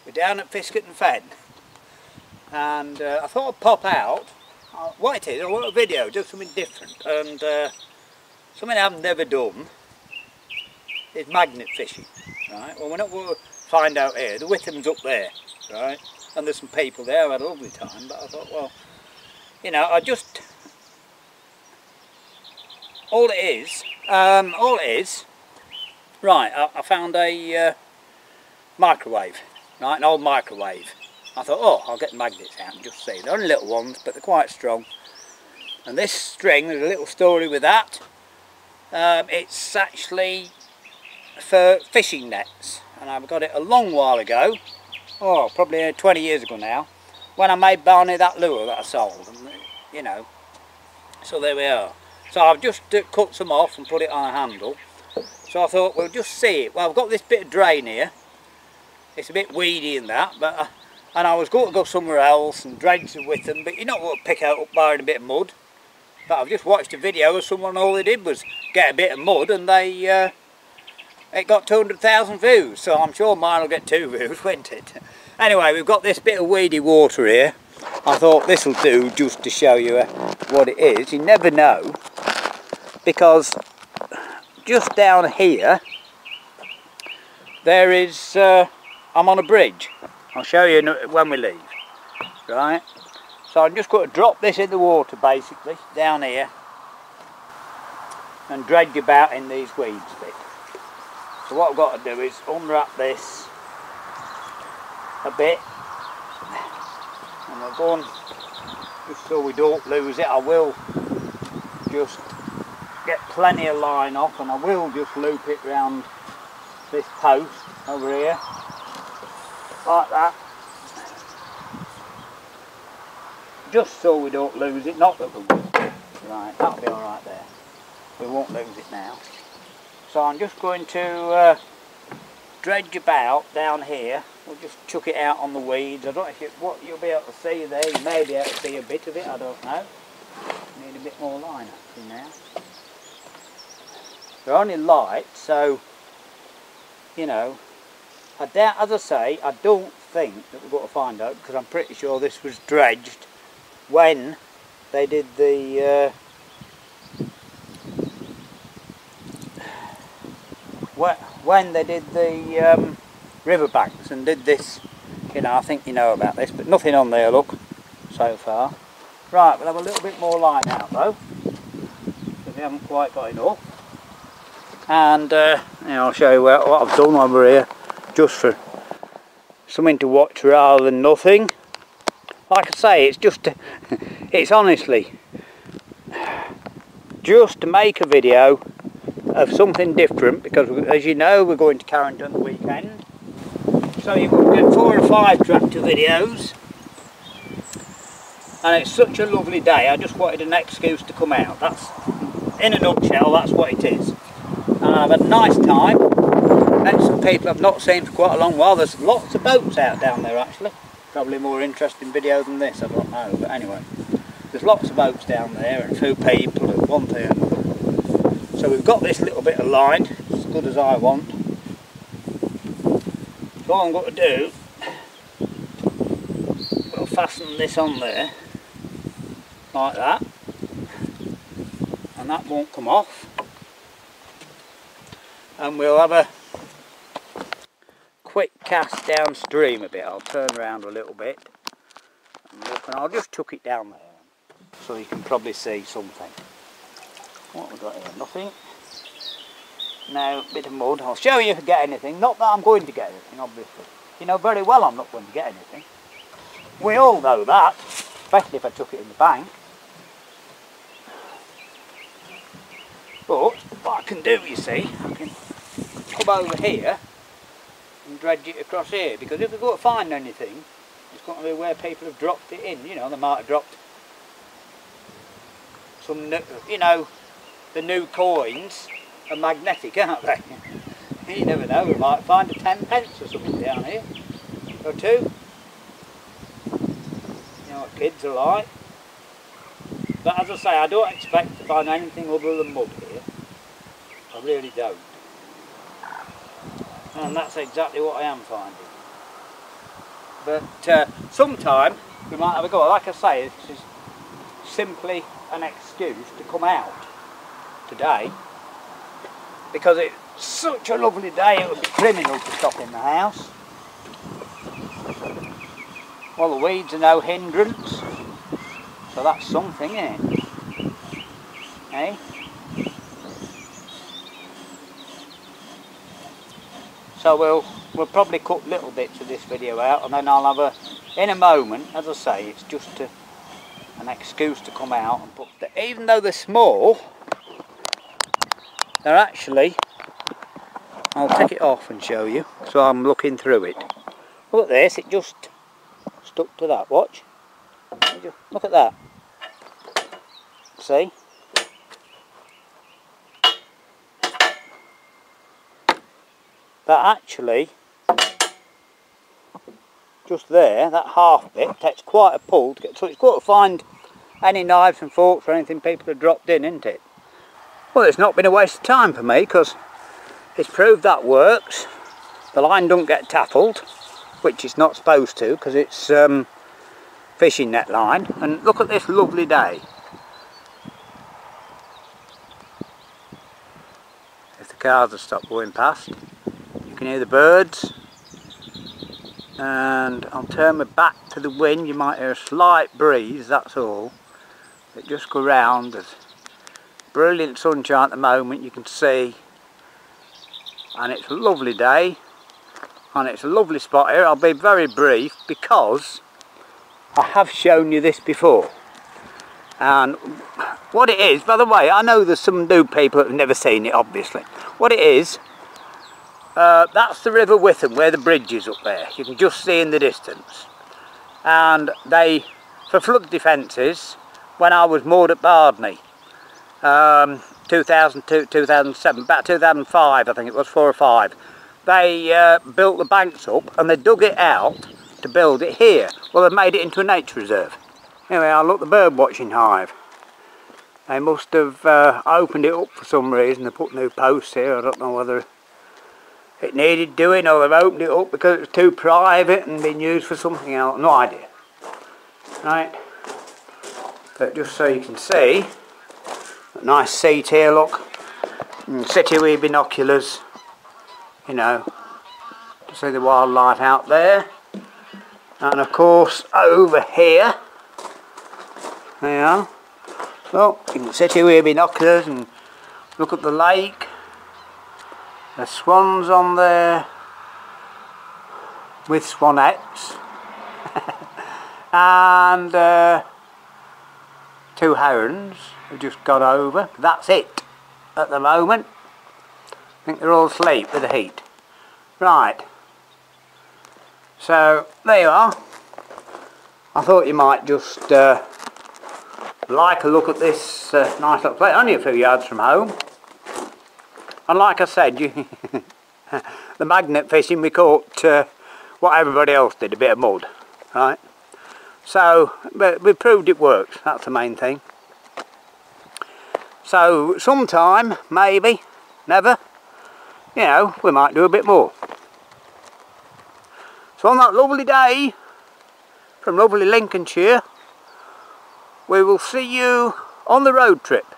We're down at Fiskerton Fen, and I thought I'd pop out. What it is, I want a video, do something different, and something I've never done is magnet fishing, right? Well, we're not going to find out here. The Witham's up there, right? And there's some people there. I had a lovely time, but I thought, well, you know, all it is, right, I found a microwave, right, an old microwave. I thought, oh, I'll get the magnets out and just see. They're only little ones, but they're quite strong. And this string, there's a little story with that. It's actually for fishing nets, and I've got it a long while ago, oh, probably 20 years ago now, when I made Barney that lure that I sold, and, you know, so there we are. So I've just cut some off and put it on a handle. So I thought we'll just see it. Well, I've got this bit of drain here. It's a bit weedy in that, but and I was going to go somewhere else and dredge the Witham, but you're not going to pick out up by in a bit of mud. But I've just watched a video of someone, all they did was get a bit of mud, and it got 200,000 views, so I'm sure mine will get 2 views, won't it? Anyway, we've got this bit of weedy water here. I thought this will do just to show you what it is. You never know, because just down here there is, I'm on a bridge. I'll show you when we leave, right? So I'm just going to drop this in the water basically, down here, and dredge about in these weeds a bit. So what I've got to do is unwrap this a bit, and we're going, just so we don't lose it, I will just get plenty of line off, and I will just loop it round this post over here, like that, just so we don't lose it. Not that we will. Right, that'll be alright there. We won't lose it now. So I'm just going to dredge about down here. We'll just chuck it out on the weeds. I don't know what you'll be able to see there. You may be able to see a bit of it, I don't know. Need a bit more line actually now. They're only light, so, you know, I doubt, as I say, I don't think that we're going to find out, because I'm pretty sure this was dredged when they did the riverbanks and did this, you know. I think you know about this, but nothing on there, look, so far. Right, we'll have a little bit more line out though, because we haven't quite got enough. And you know, I'll show you what I've done over here, just for something to watch rather than nothing. Like I say, it's just, it's honestly just to make a video of something different, because as you know, we're going to Carrington the weekend, so you will get 4 or 5 tractor videos, and it's such a lovely day. I just wanted an excuse to come out. That's, in a nutshell, that's what it is. And I've had a nice time, met some people I've not seen for quite a long while. There's lots of boats out down there actually, probably a more interesting video than this, I don't know, but anyway, there's lots of boats down there and a few people and one thing and another. So we've got this little bit of line, as good as I want. So all I'm going to do, we'll fasten this on there, like that, and that won't come off. And we'll have a quick cast downstream a bit. I'll turn around a little bit and look, and I'll just chuck it down there so you can probably see something. What have we got here? Nothing. Now, a bit of mud. I'll show you if I get anything. Not that I'm going to get anything, obviously. You know very well I'm not going to get anything. We all know that, especially if I chuck it in the bank. But what I can do, you see, I can come over here and dredge it across here, because if we go to find anything, it's got to be where people have dropped it in. You know, they might have dropped some, you know, the new coins are magnetic, aren't they? You never know, we might find a 10 pence or something down here, or 2. You know what kids are like. But as I say, I don't expect to find anything other than mud here. I really don't. And that's exactly what I am finding. But sometime we might have a go. Like I say, this is simply an excuse to come out today, because it's such a lovely day. It would be criminal to stop in the house. Well, the weeds are no hindrance, so that's something, isn't it? Eh? So we'll probably cut little bits of this video out, and then I'll have in a moment, as I say, it's just an excuse to come out and put, even though they're small, they're actually, I'll take it off and show you, so I'm looking through it. Look at this, it just stuck to that, watch. Look at that. See? That actually, just there, that half bit takes quite a pull to get, so it's got to find any knives and forks or anything people have dropped in, isn't it? Well, it's not been a waste of time for me, because it's proved that works. The line don't get tackled, which it's not supposed to, because it's fishing net line. And look at this lovely day. If the cars have stopped going past, you can hear the birds. And I'll turn my back to the wind. You might hear a slight breeze, that's all. It just go round. There's brilliant sunshine at the moment, you can see. And it's a lovely day. And it's a lovely spot here. I'll be very brief because I have shown you this before. And what it is, by the way, I know there's some new people that have never seen it, obviously. What it is, that's the River Witham, where the bridge is up there. You can just see in the distance. And they, for flood defences, when I was moored at Bardney, 2002, 2007, about 2005 I think it was, 4 or 5, they built the banks up and they dug it out to build it here. Well, they've made it into a nature reserve. Anyway, I look, the bird watching hive. They must have opened it up for some reason. They put new posts here. I don't know whether it needed doing or they've opened it up because it was too private and been used for something else. No idea. Right. But just so you can see, a nice seat here, look. And sit here with binoculars, you know, to see the wildlife out there. And of course, over here, there you are. So you can sit here with binoculars and look at the lake. The swans on there with swanettes. And 2 herons have just got over. That's it at the moment. I think they're all asleep with the heat. Right. So there you are. I thought you might just like a look at this nice little place, only a few yards from home. And like I said, the magnet fishing, we caught what everybody else did, a bit of mud, right? So, but we proved it works, that's the main thing. So sometime, maybe, never, you know, we might do a bit more. So on that lovely day, from lovely Lincolnshire, we will see you on the road trip.